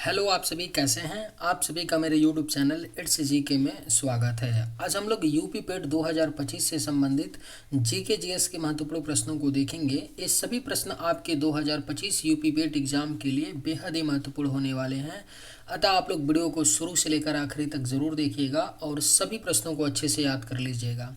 Hello, आप सभी कैसे हैं। आप सभी का मेरे यूट्यूब चैनल इट्स जीके में स्वागत है। आज हम लोग यूपी पेट 2025 से संबंधित जीके जीएस के महत्वपूर्ण प्रश्नों को देखेंगे। ये सभी प्रश्न आपके 2025 यूपी पेट एग्जाम के लिए बेहद ही महत्वपूर्ण होने वाले हैं। अतः आप लोग वीडियो को शुरू से लेकर आखिरी तक ज़रूर देखिएगा और सभी प्रश्नों को अच्छे से याद कर लीजिएगा।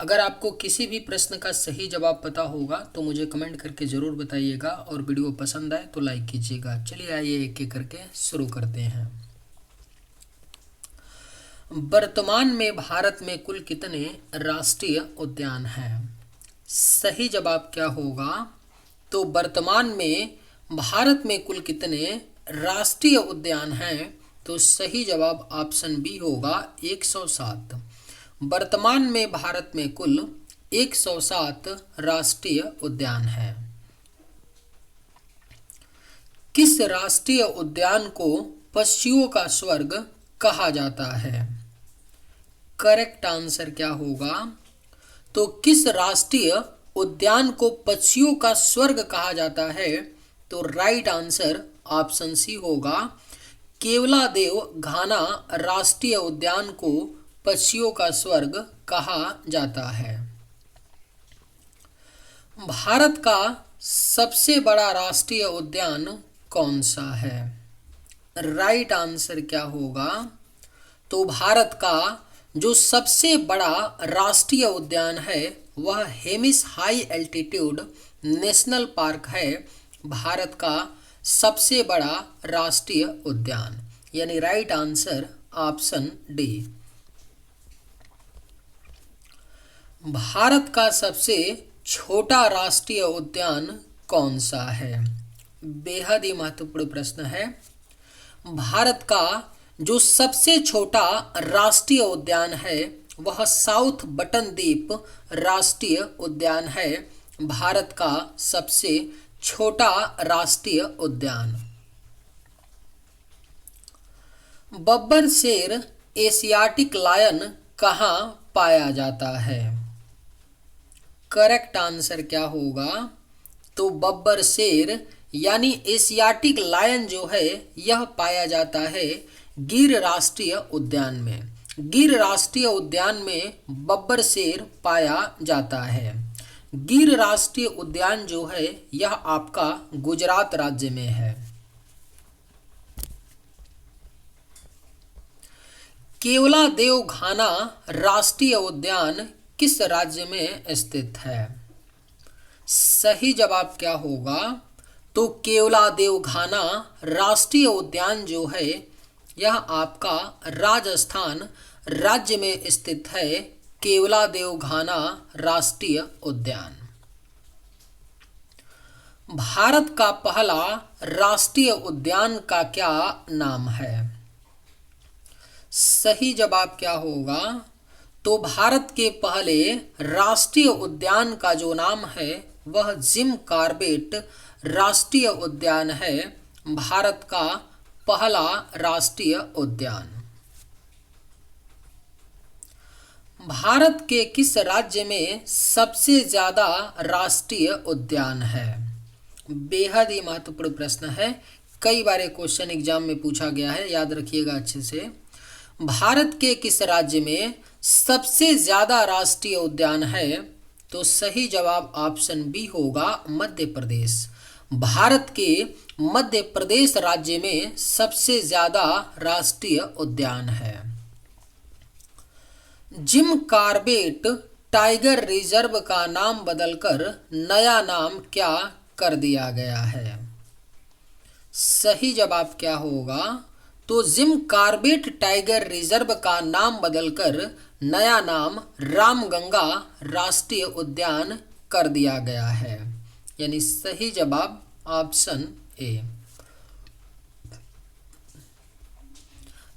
अगर आपको किसी भी प्रश्न का सही जवाब पता होगा तो मुझे कमेंट करके ज़रूर बताइएगा और वीडियो पसंद आए तो लाइक कीजिएगा। चलिए आइए एक एक करके शुरू करते हैं। वर्तमान में भारत में कुल कितने राष्ट्रीय उद्यान हैं? सही जवाब क्या होगा? तो वर्तमान में भारत में कुल कितने राष्ट्रीय उद्यान हैं? तो सही जवाब ऑप्शन बी होगा 107। वर्तमान में भारत में कुल 107 राष्ट्रीय उद्यान हैं। किस राष्ट्रीय उद्यान को पक्षियों का स्वर्ग कहा जाता है? करेक्ट आंसर क्या होगा? तो किस राष्ट्रीय उद्यान को पक्षियों का स्वर्ग कहा जाता है? तो राइट आंसर ऑप्शन सी होगा। केवलादेव घाना राष्ट्रीय उद्यान को पक्षियों का स्वर्ग कहा जाता है। भारत का सबसे बड़ा राष्ट्रीय उद्यान कौन सा है? राइट आंसर क्या होगा? तो भारत का जो सबसे बड़ा राष्ट्रीय उद्यान है वह Hemis high altitude national park है। भारत का सबसे बड़ा राष्ट्रीय उद्यान, यानी right answer option D. Bharat का सबसे छोटा राष्ट्रीय उद्यान कौन सा है? बेहद ही महत्वपूर्ण प्रश्न है। भारत का जो सबसे छोटा राष्ट्रीय उद्यान है वह साउथ बटन द्वीप राष्ट्रीय उद्यान है। भारत का सबसे छोटा राष्ट्रीय उद्यान। बब्बर शेर एशियाटिक लायन कहाँ पाया जाता है? करेक्ट आंसर क्या होगा? तो बब्बर शेर यानी एशियाटिक लायन जो है यह पाया जाता है गिर राष्ट्रीय उद्यान में। गिर राष्ट्रीय उद्यान में बब्बर शेर पाया जाता है। गिर राष्ट्रीय उद्यान जो है यह आपका गुजरात राज्य में है। केवलादेव घाना राष्ट्रीय उद्यान किस राज्य में स्थित है? सही जवाब क्या होगा? तो केवलादेव घाना राष्ट्रीय उद्यान जो है यह आपका राजस्थान राज्य में स्थित है। केवलादेव घाना राष्ट्रीय उद्यान। भारत का पहला राष्ट्रीय उद्यान का क्या नाम है? सही जवाब क्या होगा? तो भारत के पहले राष्ट्रीय उद्यान का जो नाम है वह जिम कॉर्बेट राष्ट्रीय उद्यान है। भारत का पहला राष्ट्रीय उद्यान। भारत के किस राज्य में सबसे ज्यादा राष्ट्रीय उद्यान है? बेहद ही महत्वपूर्ण प्रश्न है। कई बार ये क्वेश्चन एग्जाम में पूछा गया है, याद रखिएगा अच्छे से। भारत के किस राज्य में सबसे ज्यादा राष्ट्रीय उद्यान है? तो सही जवाब ऑप्शन बी होगा मध्य प्रदेश। भारत के मध्य प्रदेश राज्य में सबसे ज्यादा राष्ट्रीय उद्यान है। जिम कॉर्बेट टाइगर रिजर्व का नाम बदलकर नया नाम क्या कर दिया गया है? सही जवाब क्या होगा? तो जिम कॉर्बेट टाइगर रिजर्व का नाम बदलकर नया नाम रामगंगा राष्ट्रीय उद्यान कर दिया गया है, यानी सही जवाब ऑप्शन ए।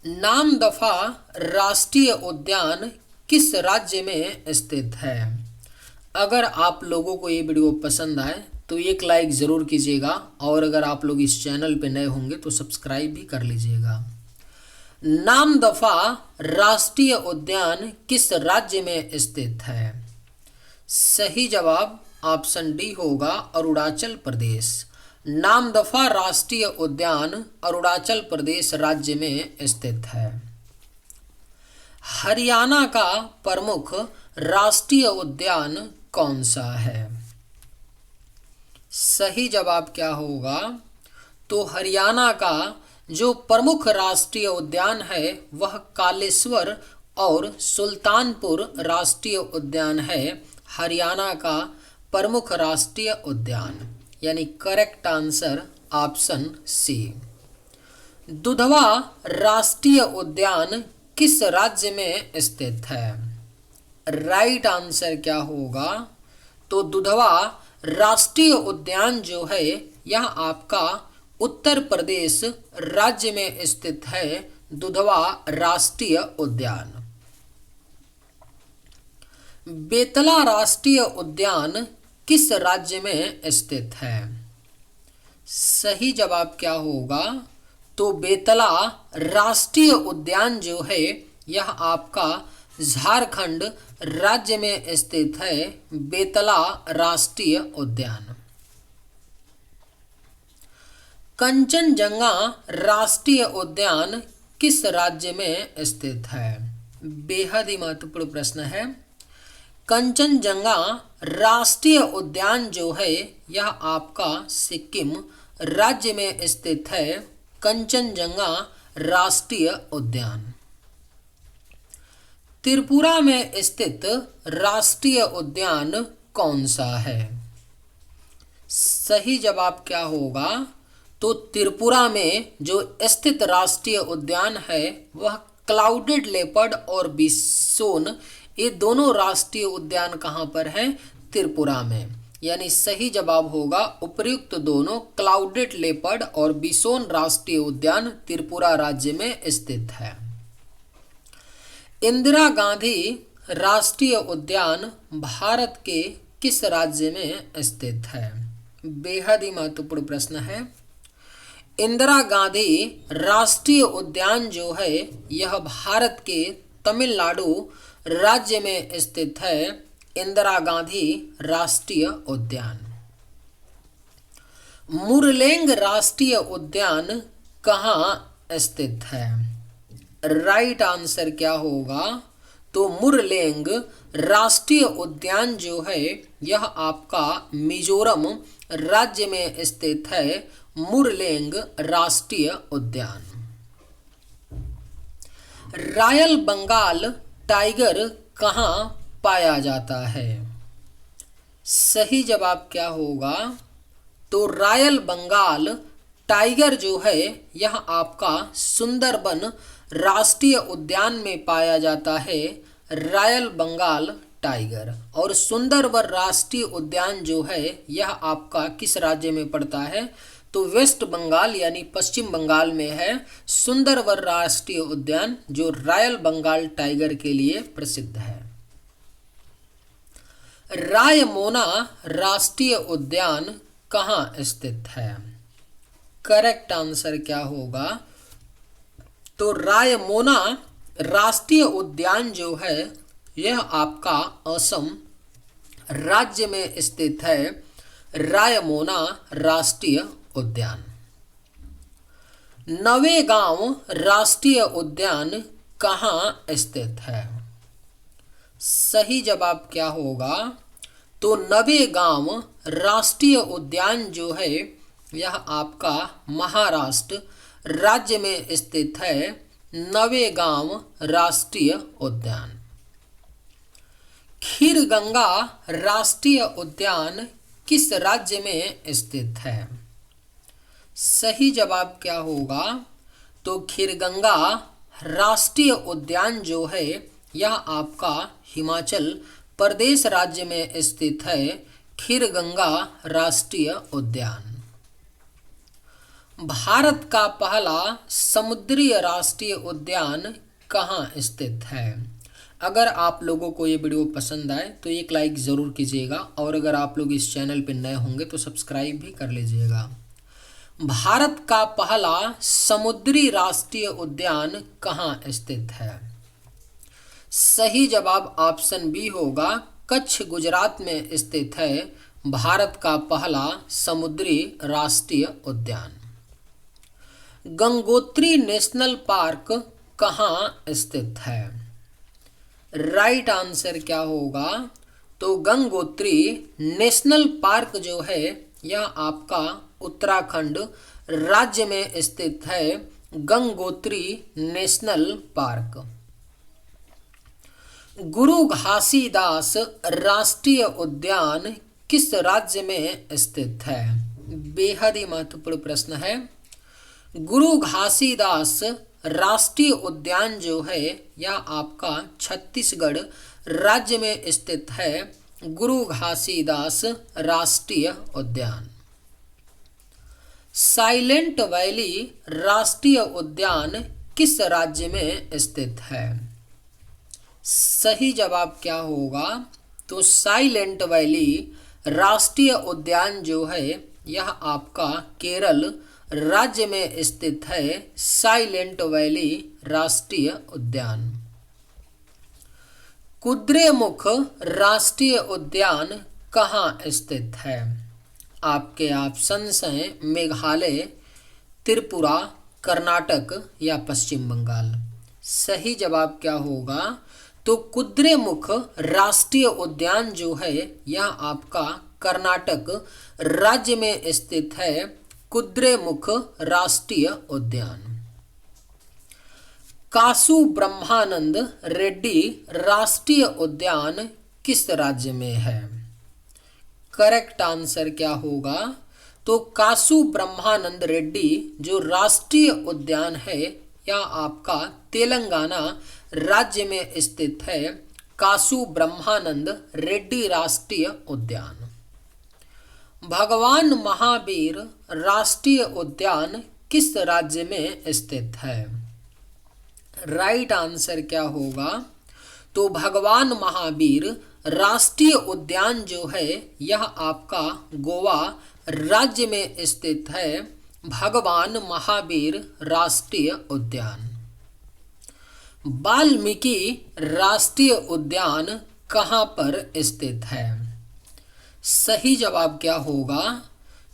नामदफा राष्ट्रीय उद्यान किस राज्य में स्थित है? अगर आप लोगों को ये वीडियो पसंद आए तो एक लाइक ज़रूर कीजिएगा और अगर आप लोग इस चैनल पे नए होंगे तो सब्सक्राइब भी कर लीजिएगा। नामदफा राष्ट्रीय उद्यान किस राज्य में स्थित है? सही जवाब ऑप्शन डी होगा अरुणाचल प्रदेश। नामदफा राष्ट्रीय उद्यान अरुणाचल प्रदेश राज्य में स्थित है। हरियाणा का प्रमुख राष्ट्रीय उद्यान कौन सा है? सही जवाब क्या होगा? तो हरियाणा का जो प्रमुख राष्ट्रीय उद्यान है वह कालेश्वर और सुल्तानपुर राष्ट्रीय उद्यान है। हरियाणा का प्रमुख राष्ट्रीय उद्यान, यानी correct answer option C. Dudhwa राष्ट्रीय उद्यान किस राज्य में स्थित है? राइट आंसर क्या होगा? तो दुधवा राष्ट्रीय उद्यान जो है यह आपका उत्तर प्रदेश राज्य में स्थित है। दुधवा राष्ट्रीय उद्यान। बेतला राष्ट्रीय उद्यान किस राज्य में स्थित है? सही जवाब क्या होगा? तो बेतला राष्ट्रीय उद्यान जो है यह आपका झारखंड राज्य में स्थित है। बेतला राष्ट्रीय उद्यान। कंचनजंगा राष्ट्रीय उद्यान किस राज्य में स्थित है? बेहद ही महत्वपूर्ण प्रश्न है। कंचनजंगा राष्ट्रीय उद्यान जो है यह आपका सिक्किम राज्य में स्थित है। कंचनजंगा राष्ट्रीय उद्यान। त्रिपुरा में स्थित राष्ट्रीय उद्यान कौन सा है? सही जवाब क्या होगा? तो त्रिपुरा में जो स्थित राष्ट्रीय उद्यान है वह क्लाउडेड लेपर्ड और बिसोन, ये दोनों राष्ट्रीय उद्यान कहाँ पर हैं? त्रिपुरा में। यानी सही जवाब होगा उपर्युक्त दोनों, क्लाउडेड लेपर्ड और बिसोन राष्ट्रीय उद्यान त्रिपुरा राज्य में स्थित है। इंदिरा गांधी राष्ट्रीय उद्यान भारत के किस राज्य में स्थित है? बेहद ही महत्वपूर्ण प्रश्न है। इंदिरा गांधी राष्ट्रीय उद्यान जो है यह भारत के तमिलनाडु राज्य में स्थित है। इंदिरा गांधी राष्ट्रीय उद्यान। मुरलेंग राष्ट्रीय उद्यान कहाँ स्थित है? राइट आंसर क्या होगा? तो मुरलेंग राष्ट्रीय उद्यान जो है यह आपका मिजोरम राज्य में स्थित है। मुरलेंग राष्ट्रीय उद्यान। रॉयल बंगाल टाइगर कहाँ पाया जाता है? सही जवाब क्या होगा? तो रॉयल बंगाल टाइगर जो है यह आपका सुंदरबन राष्ट्रीय उद्यान में पाया जाता है। Royal Bengal tiger. और सुंदरबन राष्ट्रीय उद्यान जो है यह आपका किस राज्य में पड़ता है? तो वेस्ट बंगाल यानी पश्चिम बंगाल में है सुंदरबन राष्ट्रीय उद्यान, जो रॉयल बंगाल टाइगर के लिए प्रसिद्ध है। रायमोना राष्ट्रीय उद्यान कहाँ स्थित है? करेक्ट आंसर क्या होगा? तो रायमोना राष्ट्रीय उद्यान जो है यह आपका असम राज्य में स्थित है। रायमोना राष्ट्रीय उद्यान। नवेगांव राष्ट्रीय उद्यान कहाँ स्थित है? सही जवाब क्या होगा? तो नवेगांव राष्ट्रीय उद्यान जो है यह आपका महाराष्ट्र राज्य में स्थित है। नवेगांव राष्ट्रीय उद्यान। खीरगंगा राष्ट्रीय उद्यान किस राज्य में स्थित है? सही जवाब क्या होगा? तो खीरगंगा राष्ट्रीय उद्यान जो है यह आपका हिमाचल प्रदेश राज्य में स्थित है। खीरगंगा राष्ट्रीय उद्यान। भारत का पहला समुद्री राष्ट्रीय उद्यान कहाँ स्थित है? अगर आप लोगों को ये वीडियो पसंद आए तो एक लाइक ज़रूर कीजिएगा, और अगर आप लोग इस चैनल पर नए होंगे तो सब्सक्राइब भी कर लीजिएगा। भारत का पहला समुद्री राष्ट्रीय उद्यान कहाँ स्थित है? सही जवाब ऑप्शन बी होगा, कच्छ गुजरात में स्थित है। भारत का पहला समुद्री राष्ट्रीय उद्यान। गंगोत्री नेशनल पार्क कहाँ स्थित है? राइट आंसर क्या होगा? तो गंगोत्री नेशनल पार्क जो है यह आपका उत्तराखंड राज्य में स्थित है। Gangotri national park. गुरु घासीदास राष्ट्रीय उद्यान किस राज्य में स्थित है? बेहद ही महत्वपूर्ण प्रश्न है। गुरु घासीदास राष्ट्रीय उद्यान जो है यह आपका छत्तीसगढ़ राज्य में स्थित है। गुरु घासीदास राष्ट्रीय उद्यान। साइलेंट वैली राष्ट्रीय उद्यान किस राज्य में स्थित है? सही जवाब क्या होगा? तो साइलेंट वैली राष्ट्रीय उद्यान जो है यह आपका केरल राज्य में स्थित है। साइलेंट वैली राष्ट्रीय उद्यान। कुद्रेमुख राष्ट्रीय उद्यान कहाँ स्थित है? आपके ऑप्शंस हैं मेघालय, त्रिपुरा, कर्नाटक या पश्चिम बंगाल। सही जवाब क्या होगा? तो कुद्रेमुख राष्ट्रीय उद्यान जो है यह आपका कर्नाटक राज्य में स्थित है। कुद्रेमुख राष्ट्रीय उद्यान। कासु ब्रह्मानंद रेड्डी राष्ट्रीय उद्यान किस राज्य में है? करेक्ट आंसर क्या होगा? तो कासु ब्रह्मानंद रेड्डी जो राष्ट्रीय उद्यान है यह आपका तेलंगाना राज्य में स्थित है। कासु ब्रह्मानंद रेड्डी राष्ट्रीय उद्यान। भगवान महावीर राष्ट्रीय उद्यान किस राज्य में स्थित है? राइट आंसर क्या होगा? तो भगवान महावीर राष्ट्रीय उद्यान जो है यह आपका गोवा राज्य में स्थित है। भगवान महावीर राष्ट्रीय उद्यान। वाल्मीकि राष्ट्रीय उद्यान कहाँ पर स्थित है? सही जवाब क्या होगा?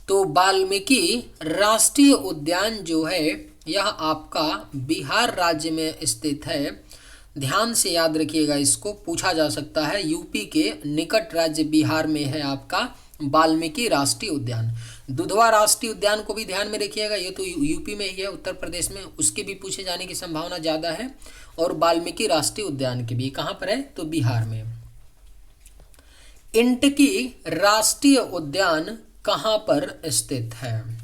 तो वाल्मीकि राष्ट्रीय उद्यान जो है यह आपका बिहार राज्य में स्थित है। ध्यान से याद रखिएगा, इसको पूछा जा सकता है। यूपी के निकट राज्य बिहार में है आपका वाल्मीकि राष्ट्रीय उद्यान। दुधवा राष्ट्रीय उद्यान को भी ध्यान में रखिएगा, ये तो यूपी में ही है, उत्तर प्रदेश में, उसके भी पूछे जाने की संभावना ज़्यादा है। और वाल्मीकि राष्ट्रीय उद्यान के भी कहाँ पर है? तो बिहार में। इंटकी राष्ट्रीय उद्यान कहाँ पर स्थित है?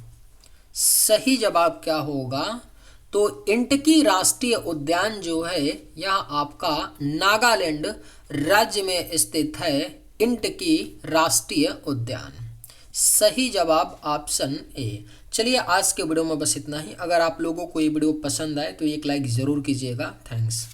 सही जवाब क्या होगा? तो इंटकी राष्ट्रीय उद्यान जो है यह आपका नागालैंड राज्य में स्थित है। इंटकी राष्ट्रीय उद्यान। सही जवाब ऑप्शन ए। चलिए आज के वीडियो में बस इतना ही। अगर आप लोगों को ये वीडियो पसंद आए तो एक लाइक ज़रूर कीजिएगा। थैंक्स।